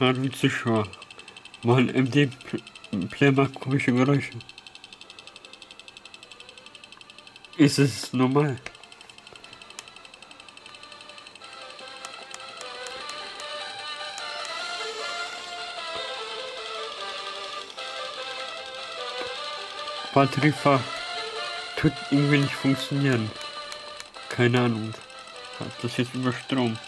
Radio Zuschauer. Mal MD-Player macht komische Geräusche. Ist es normal? Batteriefach tut irgendwie nicht funktionieren. Keine Ahnung. Hat das jetzt über Strom?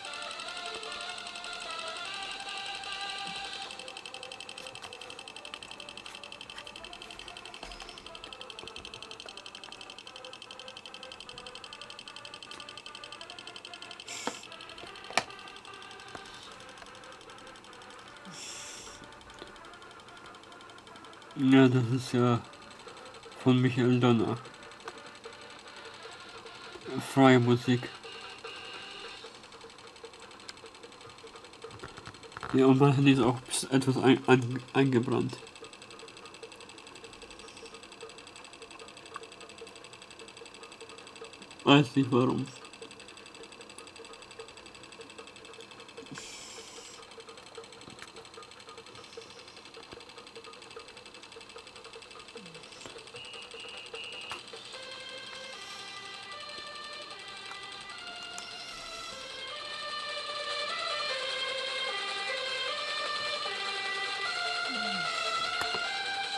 Ja, das ist ja von Michael Donner. Freie Musik. Ja, und mein Handy ist auch etwas eingebrannt. Weiß nicht warum.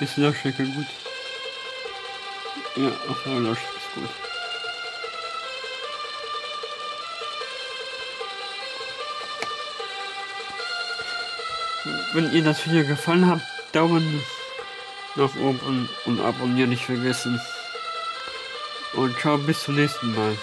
Ist Lautstärke gut? Ja, auch Lautstärke ist gut. Wenn ihr das Video gefallen hat, Daumen nach oben und abonnieren nicht vergessen. Und ciao, bis zum nächsten Mal.